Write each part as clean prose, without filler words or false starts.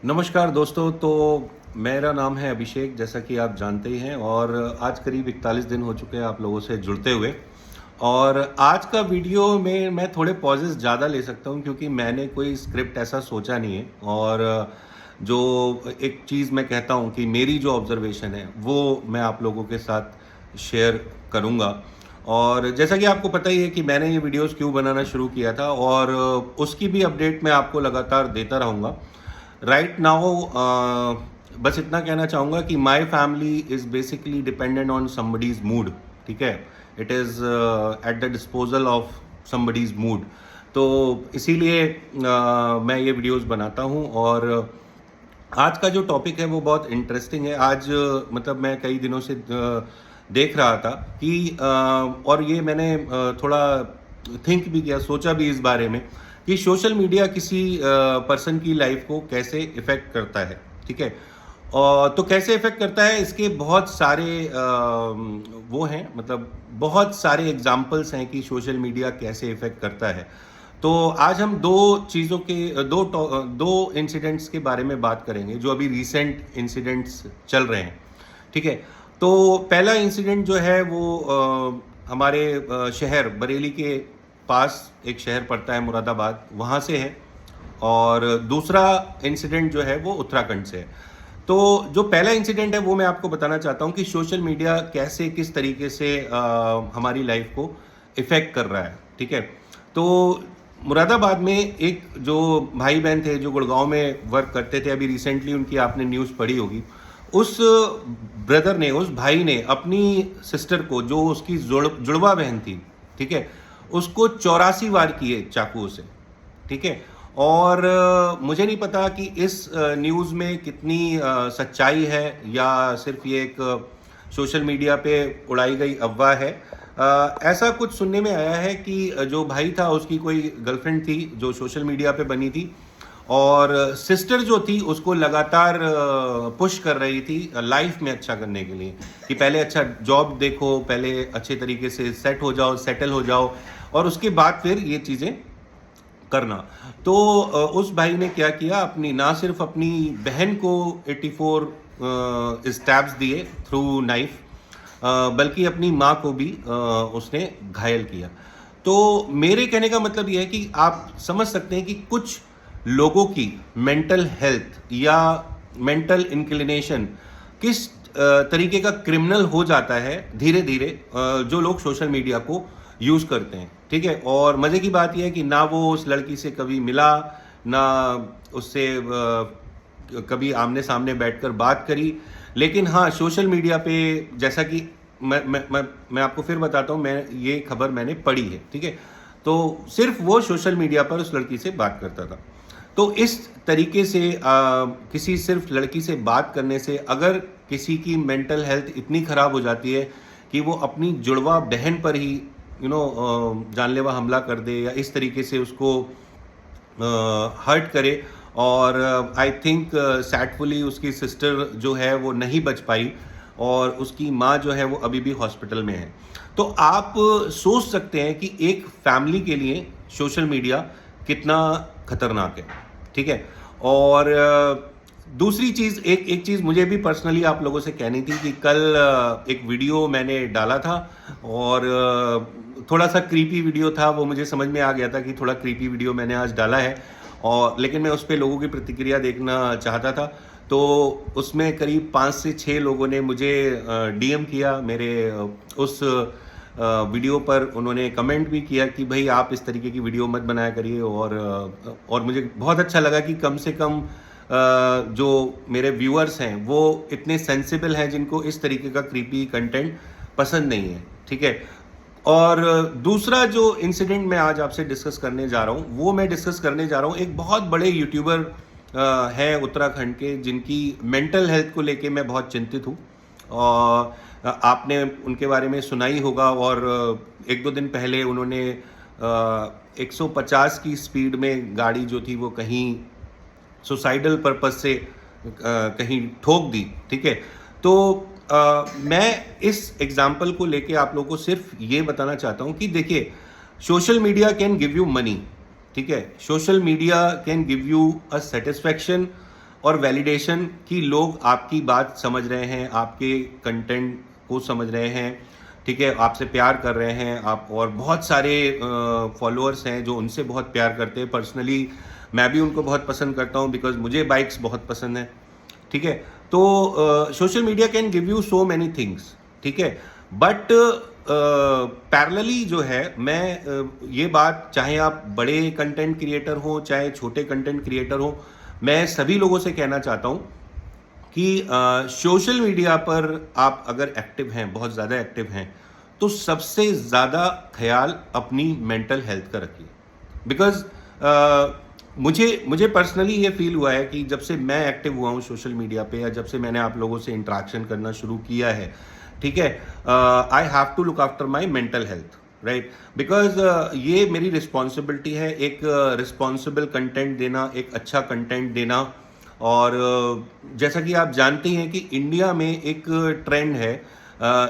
नमस्कार दोस्तों। तो मेरा नाम है अभिषेक, जैसा कि आप जानते ही हैं, और आज करीब 41 दिन हो चुके हैं आप लोगों से जुड़ते हुए। और आज का वीडियो में मैं थोड़े पॉजेस ज़्यादा ले सकता हूं क्योंकि मैंने कोई स्क्रिप्ट ऐसा सोचा नहीं है। और जो एक चीज़ मैं कहता हूं कि मेरी जो ऑब्जर्वेशन है वो मैं आप लोगों के साथ शेयर करूंगा। और जैसा कि आपको पता ही है कि मैंने ये वीडियोस क्यों बनाना शुरू किया था, और उसकी भी अपडेट मैं आपको लगातार देता रहूँगा। राइट नाउ बस इतना कहना चाहूँगा कि my family is basically dependent on somebody's mood. ठीक है, it is at the disposal of somebody's mood. तो इसीलिए मैं ये वीडियोस बनाता हूँ। और आज का जो टॉपिक है वो बहुत इंटरेस्टिंग है। आज मतलब मैं कई दिनों से देख रहा था कि और ये मैंने थोड़ा थिंक भी किया, सोचा भी इस बारे में कि सोशल मीडिया किसी पर्सन की लाइफ को कैसे इफेक्ट करता है। ठीक है, और तो कैसे इफेक्ट करता है इसके बहुत सारे वो हैं, मतलब बहुत सारे एग्जाम्पल्स हैं कि सोशल मीडिया कैसे इफेक्ट करता है। तो आज हम दो चीज़ों के दो इंसिडेंट्स के बारे में बात करेंगे जो अभी रिसेंट इंसिडेंट्स चल रहे हैं। ठीक है, तो पहला इंसिडेंट जो है वो हमारे शहर बरेली के पास एक शहर पड़ता है मुरादाबाद, वहाँ से है। और दूसरा इंसिडेंट जो है वो उत्तराखंड से है। तो जो पहला इंसिडेंट है वो मैं आपको बताना चाहता हूँ कि सोशल मीडिया कैसे किस तरीके से हमारी लाइफ को इफेक्ट कर रहा है। ठीक है, तो मुरादाबाद में एक जो भाई बहन थे जो गुड़गांव में वर्क करते थे, अभी रिसेंटली उनकी आपने न्यूज़ पढ़ी होगी। उस ब्रदर ने, उस भाई ने अपनी सिस्टर को, जो उसकी जुड़वा बहन थी, ठीक है, उसको 84 वार किए चाकुओं से। ठीक है, और मुझे नहीं पता कि इस न्यूज़ में कितनी सच्चाई है या सिर्फ ये एक सोशल मीडिया पे उड़ाई गई अफवाह है। ऐसा कुछ सुनने में आया है कि जो भाई था उसकी कोई गर्लफ्रेंड थी जो सोशल मीडिया पे बनी थी, और सिस्टर जो थी उसको लगातार पुश कर रही थी लाइफ में अच्छा करने के लिए कि पहले अच्छा जॉब देखो, पहले अच्छे तरीके से सेट हो जाओ, सेटल हो जाओ, और उसके बाद फिर ये चीज़ें करना। तो उस भाई ने क्या किया, अपनी ना सिर्फ अपनी बहन को 84 स्टैब्स दिए थ्रू नाइफ, बल्कि अपनी माँ को भी उसने घायल किया। तो मेरे कहने का मतलब यह है कि आप समझ सकते हैं कि कुछ लोगों की मेंटल हेल्थ या मेंटल इंक्लिनेशन किस तरीके का क्रिमिनल हो जाता है धीरे धीरे, जो लोग सोशल मीडिया को यूज़ करते हैं। ठीक है, और मज़े की बात यह है कि ना वो उस लड़की से कभी मिला, ना उससे कभी आमने सामने बैठकर बात करी। लेकिन हाँ, सोशल मीडिया पे, जैसा कि मैं आपको फिर बताता हूँ, मैं ये खबर मैंने पढ़ी है। ठीक है, तो सिर्फ वो सोशल मीडिया पर उस लड़की से बात करता था। तो इस तरीके से किसी सिर्फ लड़की से बात करने से अगर किसी की मेंटल हेल्थ इतनी ख़राब हो जाती है कि वो अपनी जुड़वा बहन पर ही जानलेवा हमला कर दे या इस तरीके से उसको हर्ट करे, और आई थिंक सैडफुली उसकी सिस्टर जो है वो नहीं बच पाई, और उसकी माँ जो है वो अभी भी हॉस्पिटल में है। तो आप सोच सकते हैं कि एक फैमिली के लिए सोशल मीडिया कितना खतरनाक है। ठीक है, और दूसरी चीज़, एक चीज़ मुझे भी पर्सनली आप लोगों से कहनी थी कि कल एक वीडियो मैंने डाला था, और थोड़ा सा क्रीपी वीडियो था। वो मुझे समझ में आ गया था कि थोड़ा क्रीपी वीडियो मैंने आज डाला है, और लेकिन मैं उस पर लोगों की प्रतिक्रिया देखना चाहता था। तो उसमें करीब 5 से 6 लोगों ने मुझे डीएम किया मेरे उस वीडियो पर। उन्होंने कमेंट भी किया कि भाई आप इस तरीके की वीडियो मत बनाया करिए, और मुझे बहुत अच्छा लगा कि कम से कम जो मेरे व्यूअर्स हैं वो इतने सेंसिबल हैं जिनको इस तरीके का क्रीपी कंटेंट पसंद नहीं है। ठीक है, और दूसरा जो इंसिडेंट मैं आज आपसे डिस्कस करने जा रहा हूँ, वो मैं डिस्कस करने जा रहा हूँ एक बहुत बड़े यूट्यूबर हैं उत्तराखंड के, जिनकी मेंटल हेल्थ को लेके मैं बहुत चिंतित हूँ। और आपने उनके बारे में सुना ही होगा। और एक दो दिन पहले उन्होंने 150 की स्पीड में गाड़ी जो थी वो कहीं सुसाइडल पर्पस से कहीं ठोक दी। ठीक है, तो मैं इस एग्जाम्पल को लेके आप लोगों को सिर्फ ये बताना चाहता हूँ कि देखिए, social media can give you money. ठीक है, social media can give you a satisfaction, और वैलिडेशन कि लोग आपकी बात समझ रहे हैं, आपके कंटेंट को समझ रहे हैं, ठीक है, आपसे प्यार कर रहे हैं आप। और बहुत सारे फॉलोअर्स हैं जो उनसे बहुत प्यार करते हैं। पर्सनली मैं भी उनको बहुत पसंद करता हूँ बिकॉज मुझे बाइक्स बहुत पसंद है, ठीक है। तो social media can give you so many things, ठीक है, बट पैरेलली जो है मैं ये बात, चाहे आप बड़े कंटेंट क्रिएटर हो चाहे छोटे कंटेंट क्रिएटर हो, मैं सभी लोगों से कहना चाहता हूँ कि सोशल मीडिया पर आप अगर एक्टिव हैं, बहुत ज़्यादा एक्टिव हैं, तो सबसे ज़्यादा ख्याल अपनी मेंटल हेल्थ का रखिए। बिकॉज मुझे पर्सनली ये फील हुआ है कि जब से मैं एक्टिव हुआ हूँ सोशल मीडिया पे, या जब से मैंने आप लोगों से इंटरेक्शन करना शुरू किया है, ठीक है, I have to look after my mental health, right. Because ये मेरी रिस्पॉन्सिबिलिटी है, एक रिस्पॉन्सिबल कंटेंट देना, एक अच्छा कंटेंट देना। और जैसा कि आप जानते हैं कि इंडिया में एक ट्रेंड है,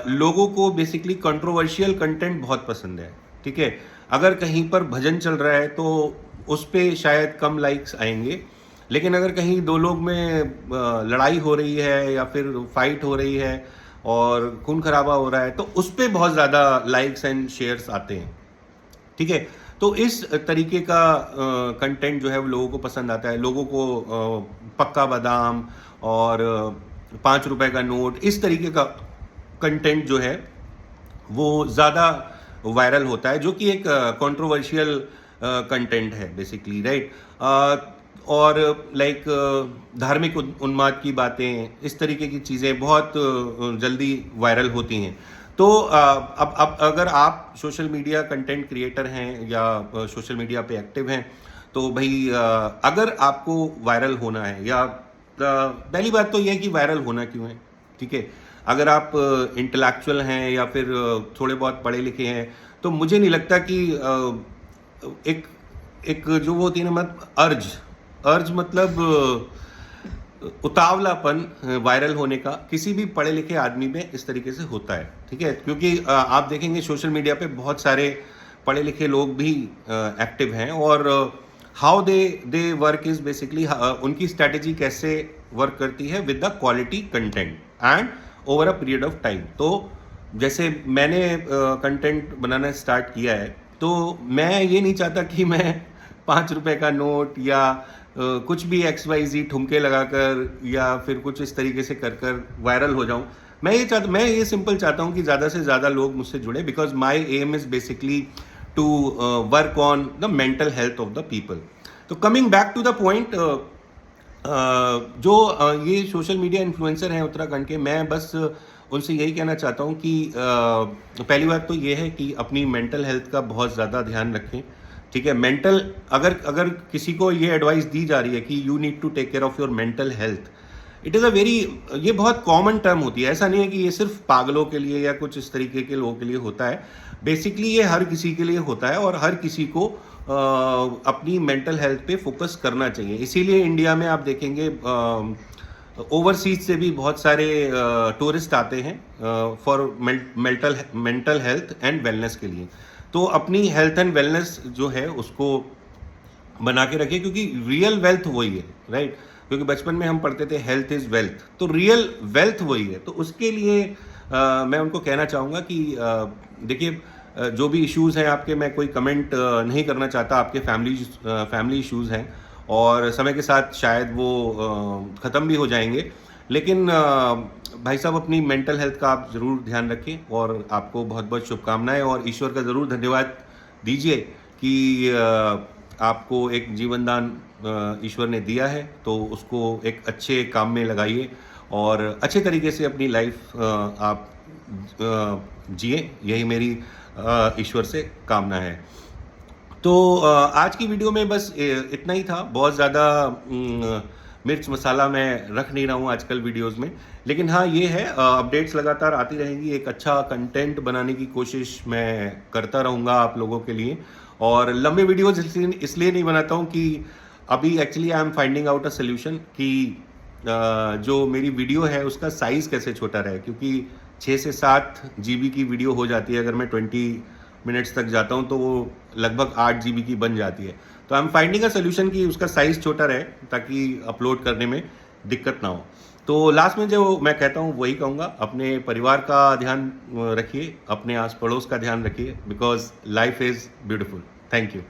लोगों को बेसिकली कंट्रोवर्शियल कंटेंट बहुत पसंद है, ठीक है। अगर कहीं पर भजन चल रहा है तो उस पर शायद कम लाइक्स आएंगे, लेकिन अगर कहीं दो लोग में लड़ाई हो रही है या फिर फाइट हो रही है और खून खराबा हो रहा है तो उस पर बहुत ज़्यादा लाइक्स एंड शेयर्स आते हैं, ठीक है। तो इस तरीके का कंटेंट जो है वो लोगों को पसंद आता है। लोगों को पक्का बादाम और 5 रुपए का नोट, इस तरीके का कंटेंट जो है वो ज़्यादा वायरल होता है, जो कि एक कंट्रोवर्शियल कंटेंट है बेसिकली, राइट। और लाइक धार्मिक उन्माद की बातें, इस तरीके की चीज़ें बहुत जल्दी वायरल होती हैं। तो अब अगर आप सोशल मीडिया कंटेंट क्रिएटर हैं या सोशल मीडिया पे एक्टिव हैं, तो भाई अगर आपको वायरल होना है, या पहली बात तो यह है कि वायरल होना क्यों है, ठीक है। अगर आप इंटेलेक्चुअल हैं या फिर थोड़े बहुत पढ़े लिखे हैं, तो मुझे नहीं लगता कि एक एक जो वो होती है ना, अर्ज मतलब उतावलापन वायरल होने का किसी भी पढ़े लिखे आदमी में इस तरीके से होता है, ठीक है। क्योंकि आप देखेंगे सोशल मीडिया पे बहुत सारे पढ़े लिखे लोग भी एक्टिव हैं, और how they work is basically, उनकी स्ट्रैटेजी कैसे वर्क करती है with the quality content and over a period of time. तो जैसे मैंने कंटेंट बनाना स्टार्ट किया है, तो मैं ये नहीं चाहता कि मैं 5 रुपए का नोट या कुछ भी XYZ ठुमके लगाकर या फिर कुछ इस तरीके से कर वायरल हो जाऊं। मैं ये सिंपल चाहता हूं कि ज़्यादा से ज़्यादा लोग मुझसे जुड़े, because my aim is basically to work on the mental health of the people. तो coming back to the point, जो ये सोशल मीडिया इन्फ्लुएंसर हैं उत्तराखंड के, मैं बस उनसे यही कहना चाहता हूँ कि पहली बात तो ये है कि अपनी मेंटल हेल्थ का बहुत ज़्यादा ध्यान रखें, ठीक है। मेंटल, अगर किसी को ये एडवाइस दी जा रही है कि you need to take care of your mental health, it is a very, ये बहुत कॉमन टर्म होती है। ऐसा नहीं है कि ये सिर्फ पागलों के लिए या कुछ इस तरीके के लोगों के लिए होता है। बेसिकली ये हर किसी के लिए होता है, और हर किसी को अपनी मेंटल हेल्थ पे फोकस करना चाहिए। इसीलिए इंडिया में आप देखेंगे ओवरसीज से भी बहुत सारे टूरिस्ट आते हैं for mental health and wellness के लिए। तो अपनी हेल्थ एंड वेलनेस जो है उसको बना के रखिए, क्योंकि रियल वेल्थ वही है, राइट। क्योंकि बचपन में हम पढ़ते थे हेल्थ इज वेल्थ, तो रियल वेल्थ वही है। तो उसके लिए मैं उनको कहना चाहूँगा कि देखिए, जो भी इश्यूज़ हैं आपके, मैं कोई कमेंट नहीं करना चाहता। आपके फैमिली इश्यूज़ हैं और समय के साथ शायद वो ख़त्म भी हो जाएंगे, लेकिन भाई साहब अपनी मेंटल हेल्थ का आप ज़रूर ध्यान रखें, और आपको बहुत बहुत शुभकामनाएं। और ईश्वर का ज़रूर धन्यवाद दीजिए कि आपको एक जीवन दान ईश्वर ने दिया है, तो उसको एक अच्छे काम में लगाइए और अच्छे तरीके से अपनी लाइफ आप जिए, यही मेरी ईश्वर से कामना है। तो आज की वीडियो में बस इतना ही था। बहुत ज़्यादा मिर्च मसाला मैं रख नहीं रहा हूँ आजकल वीडियोस में, लेकिन हाँ ये है, अपडेट्स लगातार आती रहेंगी। एक अच्छा कंटेंट बनाने की कोशिश मैं करता रहूँगा आप लोगों के लिए। और लंबे वीडियोस इसलिए नहीं बनाता हूँ कि अभी actually I am finding out a solution कि जो मेरी वीडियो है उसका साइज़ कैसे छोटा रहे, क्योंकि 6 से 7 GB की वीडियो हो जाती है। अगर मैं 20 मिनट्स तक जाता हूँ तो वो लगभग 8 GB की बन जाती है। तो I am finding a solution कि उसका साइज़ छोटा रहे, ताकि अपलोड करने में दिक्कत ना हो। तो लास्ट में जो मैं कहता हूँ वही कहूँगा, अपने परिवार का ध्यान रखिए, अपने आस पड़ोस का ध्यान रखिए, because life is beautiful. Thank you.